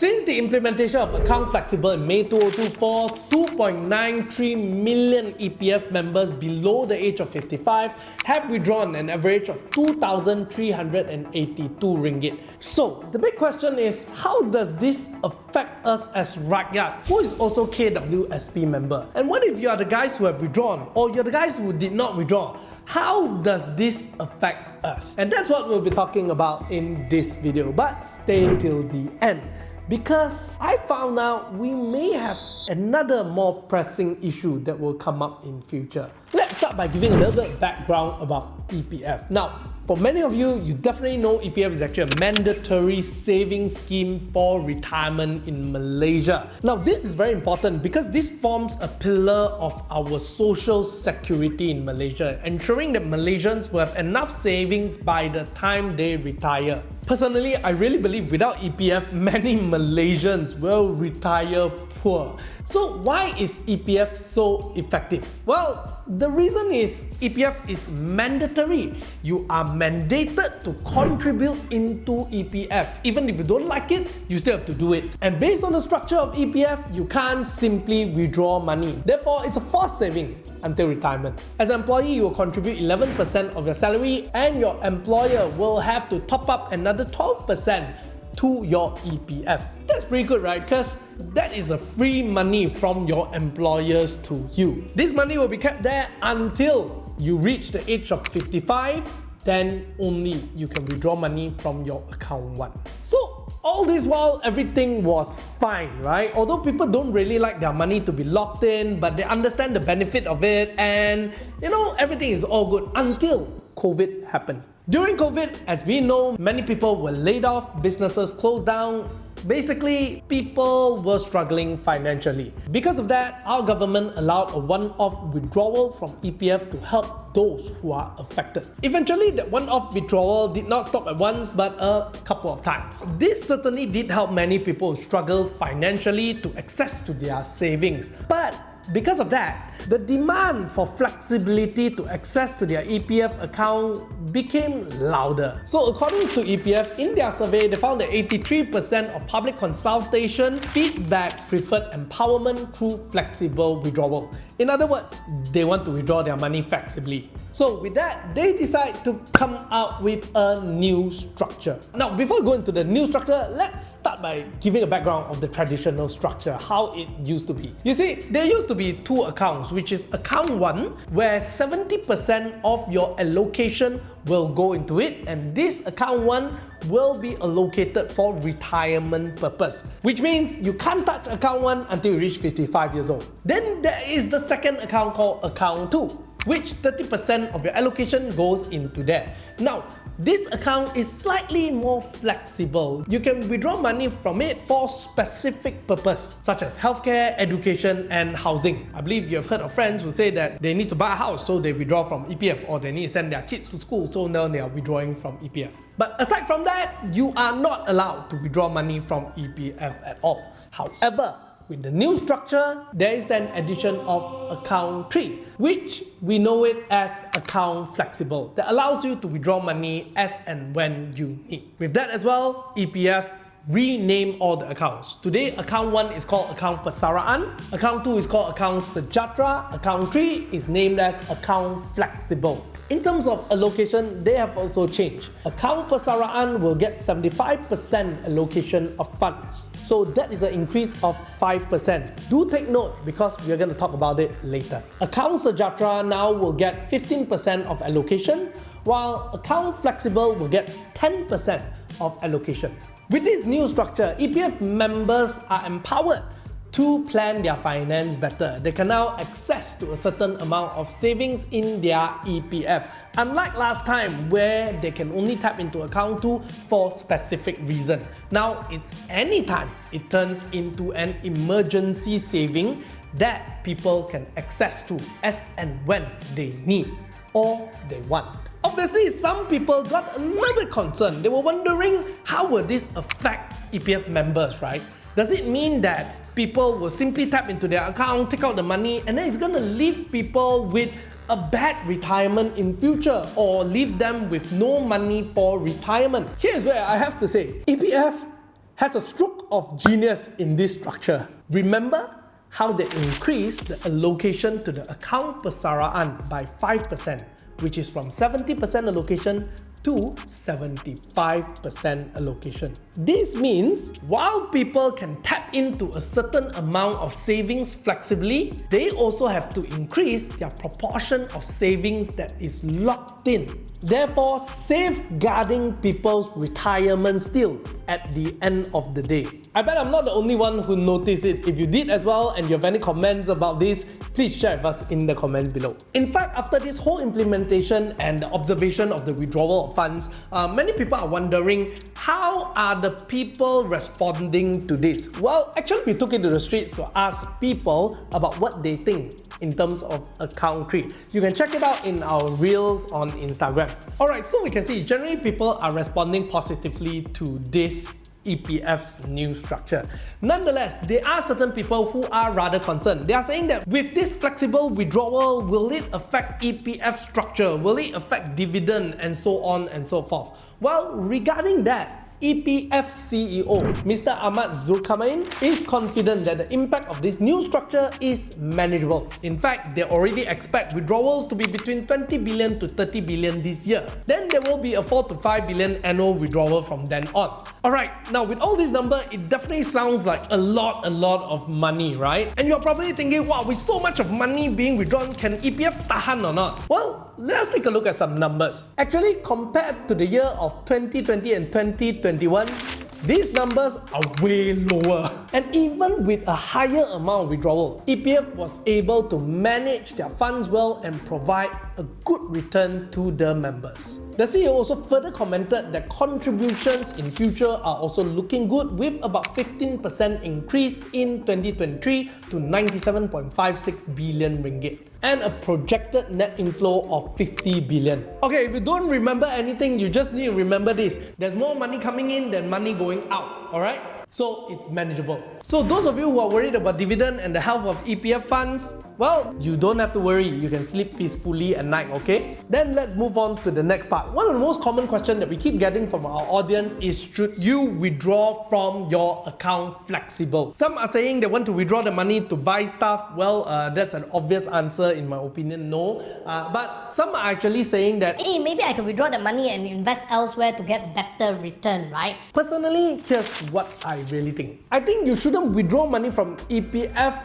Since the implementation of Akaun Fleksibel in May 2024, 2.93 million EPF members below the age of 55 have withdrawn an average of 2,382 ringgit. So, the big question is, how does this affect us as rakyat, who is also KWSP member? And what if you are the guys who have withdrawn, or you're the guys who did not withdraw? How does this affect us? And that's what we'll be talking about in this video, but stay till the end, because I found out we may have another more pressing issue that will come up in future. Let's start by giving a little bit of background about EPF. Now, for many of you, you definitely know EPF is actually a mandatory savings scheme for retirement in Malaysia. Now, this is very important because this forms a pillar of our social security in Malaysia, ensuring that Malaysians will have enough savings by the time they retire. Personally, I really believe without EPF, many Malaysians will retire poor. So why is EPF so effective? Well, the reason is EPF is mandatory. You are mandated to contribute into EPF. Even if you don't like it, you still have to do it. And based on the structure of EPF, you can't simply withdraw money. Therefore, it's a forced saving until retirement. As an employee, you will contribute 11% of your salary, and your employer will have to top up another 12% to your EPF. That's pretty good, right? Because that is a free money from your employers to you. This money will be kept there until you reach the age of 55, then only you can withdraw money from your account 1. So all this while, everything was fine, right? Although people don't really like their money to be locked in, but they understand the benefit of it, and everything is all good until COVID happened. During COVID, as we know, many people were laid off, businesses closed down. Basically, people were struggling financially. Because of that, our government allowed a one-off withdrawal from EPF to help those who are affected. Eventually, that one-off withdrawal did not stop at once, but a couple of times. This certainly did help many people who struggle financially to access to their savings. But because of that, the demand for flexibility to access to their EPF account became louder. So according to EPF, in their survey, they found that 83% of public consultation feedback preferred empowerment through flexible withdrawal. In other words, they want to withdraw their money flexibly. So with that, they decide to come out with a new structure. Now, before going into the new structure, let's start by giving a background of the traditional structure, how it used to be. You see, there used to be two accounts, which is account 1, where 70% of your allocation will go into it, and this account 1 will be allocated for retirement purpose, which means you can't touch account 1 until you reach 55 years old. Then there is the second account called account 2, which 30% of your allocation goes into there. Now, this account is slightly more flexible. You can withdraw money from it for specific purpose, such as healthcare, education, and housing. I believe you have heard of friends who say that they need to buy a house, so they withdraw from EPF, or they need to send their kids to school, so now they are withdrawing from EPF. But aside from that, you are not allowed to withdraw money from EPF at all. However, with the new structure, there is an addition of account 3, which we know it as Akaun Fleksibel, that allows you to withdraw money as and when you need. With that as well, EPF rename all the accounts. Today, account 1 is called Akaun Persaraan, account 2 is called Akaun Sejahtera, account 3 is named as Akaun Fleksibel. In terms of allocation, they have also changed. Akaun Persaraan will get 75% allocation of funds. So that is an increase of 5%. Do take note, because we are going to talk about it later. Akaun Sejahtera now will get 15% of allocation, while Akaun Fleksibel will get 10% of allocation. With this new structure, EPF members are empowered to plan their finance better. They can now access to a certain amount of savings in their EPF, unlike last time where they can only tap into account 2 for specific reason. Now it's anytime it turns into an emergency saving that people can access to as and when they need or they want. Obviously, some people got a little bit concerned. They were wondering, how will this affect EPF members, right? Does it mean that people will simply tap into their account, take out the money, and then it's going to leave people with a bad retirement in future, or leave them with no money for retirement? Here's where I have to say, EPF has a stroke of genius in this structure. Remember how they increased the allocation to the Akaun Fleksibel by 5%, which is from 70% allocation to 75% allocation. This means while people can tap into a certain amount of savings flexibly, they also have to increase their proportion of savings that is locked in, therefore safeguarding people's retirement still at the end of the day. I bet I'm not the only one who noticed it. If you did as well and you have any comments about this, please share with us in the comments below. In fact, after this whole implementation and the observation of the withdrawal of funds, many people are wondering, how are the people responding to this? Well, actually we took it to the streets to ask people about what they think in terms of account creep. You can check it out in our reels on Instagram. Alright, so we can see generally people are responding positively to this EPF's new structure. Nonetheless, there are certain people who are rather concerned. They are saying that with this flexible withdrawal, will it affect EPF structure? Will it affect dividend and so on and so forth? Well, regarding that, EPF CEO Mr. Ahmad Zulkarnain is confident that the impact of this new structure is manageable. In fact, they already expect withdrawals to be between 20 billion to 30 billion this year. Then there will be a 4 to 5 billion annual withdrawal from then on. Alright, now with all this number, it definitely sounds like a lot of money, right? And you're probably thinking, wow, with so much of money being withdrawn, can EPF tahan or not? Well, let's take a look at some numbers. Actually, compared to the year of 2020 and 2021, these numbers are way lower. And even with a higher amount of withdrawal, EPF was able to manage their funds well and provide a good return to the members. The CEO also further commented that contributions in future are also looking good, with about 15% increase in 2023 to 97.56 billion ringgit and a projected net inflow of 50 billion. Okay, if you don't remember anything, you just need to remember this. There's more money coming in than money going out, alright? So it's manageable. So those of you who are worried about dividend and the health of EPF funds, well, you don't have to worry. You can sleep peacefully at night, okay? Then let's move on to the next part. One of the most common questions that we keep getting from our audience is, should you withdraw from your Akaun Fleksibel? Some are saying they want to withdraw the money to buy stuff. Well, that's an obvious answer in my opinion, no. But some are actually saying that, hey, maybe I can withdraw the money and invest elsewhere to get better return, right? Personally, here's what I really think. I think you shouldn't withdraw money from EPF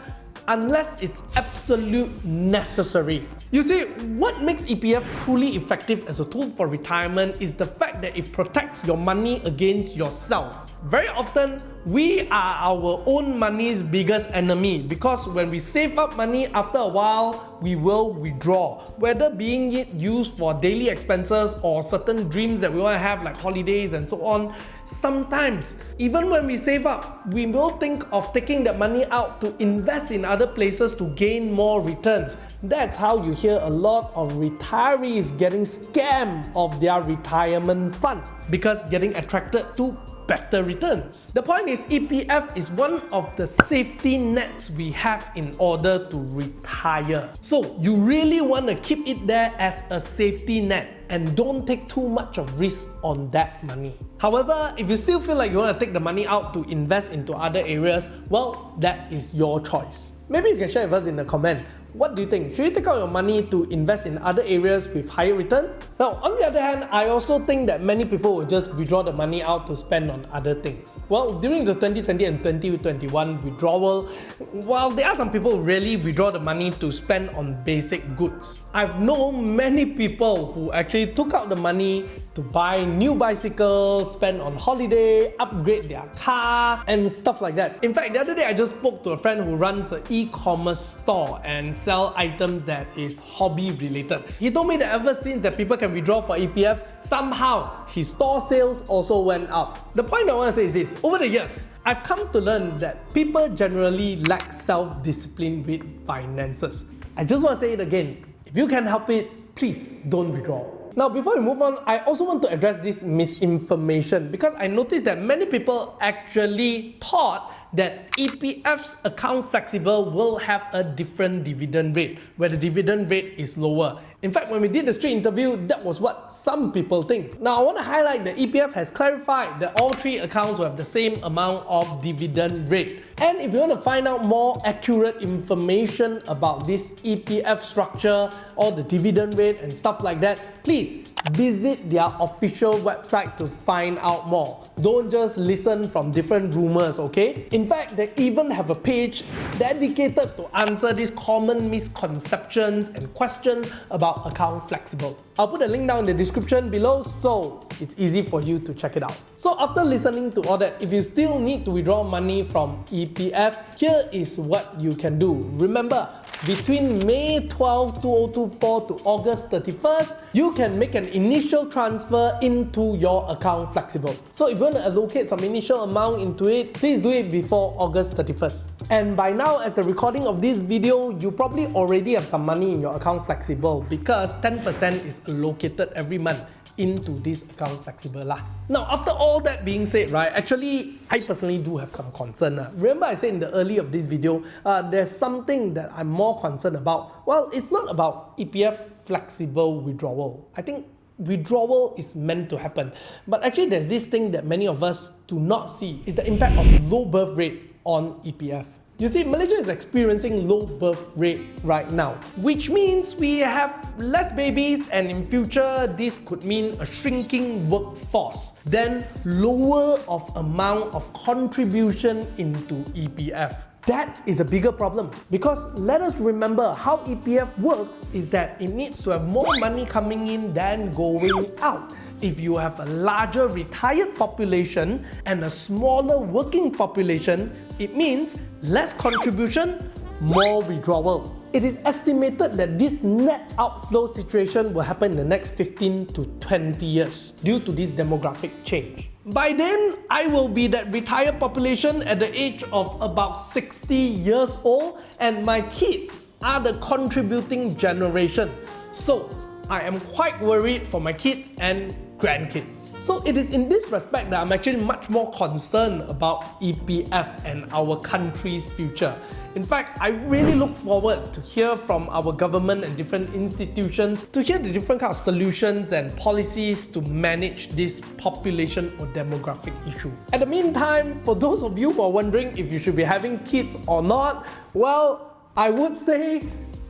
unless it's absolute necessary. You see, what makes EPF truly effective as a tool for retirement is the fact that it protects your money against yourself. Very often, we are our own money's biggest enemy, because when we save up money, after a while, we will withdraw. Whether being it used for daily expenses or certain dreams that we want to have, like holidays and so on, sometimes, even when we save up, we will think of taking that money out to invest in other places to gain more returns. That's how you hear a lot of retirees getting scammed of their retirement fund, because getting attracted to better returns. The point is, EPF is one of the safety nets we have in order to retire. So you really want to keep it there as a safety net and don't take too much of risk on that money. However, if you still feel like you want to take the money out to invest into other areas, well, that is your choice. Maybe you can share with us in the comment. What do you think? Should you take out your money to invest in other areas with higher return? Now, on the other hand, I also think that many people will just withdraw the money out to spend on other things. Well, during the 2020 and 2021 withdrawal, while there are some people who really withdraw the money to spend on basic goods, I've known many people who actually took out the money to buy new bicycles, spend on holiday, upgrade their car, and stuff like that. In fact, the other day I just spoke to a friend who runs an e-commerce store and sell items that is hobby related. He told me that ever since that people can withdraw for EPF, somehow his store sales also went up. The point I want to say is this: over the years, I've come to learn that people generally lack self-discipline with finances. I just want to say it again. If you can help it, please don't withdraw. Now, before we move on, I also want to address this misinformation, because I noticed that many people actually thought that EPF's Akaun Fleksibel will have a different dividend rate, where the dividend rate is lower. In fact, when we did the street interview, that was what some people think. Now, I want to highlight that EPF has clarified that all three accounts will have the same amount of dividend rate. And if you want to find out more accurate information about this EPF structure or the dividend rate and stuff like that, please visit their official website to find out more. Don't just listen from different rumors, okay? In fact, they even have a page dedicated to answer these common misconceptions and questions about Akaun Fleksibel. I'll put a link down in the description below so it's easy for you to check it out. So after listening to all that, if you still need to withdraw money from EPF, here is what you can do. Remember, between May 12, 2024 to August 31st, you can make an initial transfer into your Akaun Fleksibel. So if you want to allocate some initial amount into it, please do it before August 31st. And by now, as the recording of this video, you probably already have some money in your Akaun Fleksibel because 10% is allocated every month into this Akaun Fleksibel lah. Now, after all that being said, right, actually, I personally do have some concern. Remember I said in the early of this video, there's something that I'm more concerned about. Well, it's not about EPF Fleksibel withdrawal. I think withdrawal is meant to happen. But actually, there's this thing that many of us do not see, is the impact of low birth rate on EPF. You see, Malaysia is experiencing low birth rate right now, which means we have less babies, and in future, this could mean a shrinking workforce, then lower of amount of contribution into EPF. That is a bigger problem because let us remember how EPF works is that it needs to have more money coming in than going out. If you have a larger retired population and a smaller working population, it means less contribution, more withdrawal. It is estimated that this net outflow situation will happen in the next 15 to 20 years due to this demographic change. By then, I will be that retired population at the age of about 60 years old, and my kids are the contributing generation. So, I am quite worried for my kids and grandkids. So it is in this respect that I'm actually much more concerned about EPF and our country's future. In fact, I really look forward to hear from our government and different institutions to hear the different kind of solutions and policies to manage this population or demographic issue. At the meantime, for those of you who are wondering if you should be having kids or not, well, I would say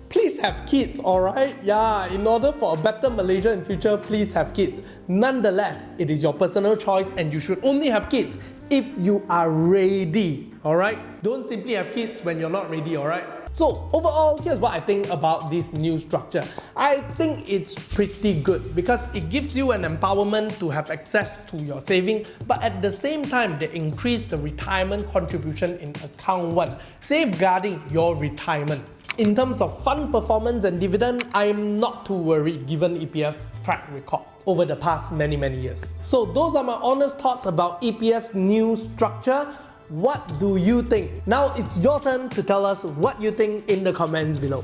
please have kids, alright? Yeah, in order for a better Malaysia in future, please have kids. Nonetheless, it is your personal choice and you should only have kids if you are ready, alright? Don't simply have kids when you're not ready, alright? So overall, here's what I think about this new structure. I think it's pretty good because it gives you an empowerment to have access to your saving, but at the same time, they increase the retirement contribution in Account 1, safeguarding your retirement. In terms of fund performance and dividend, I'm not too worried given EPF's track record over the past many years. So those are my honest thoughts about EPF's new structure. What do you think? Now it's your turn to tell us what you think in the comments below.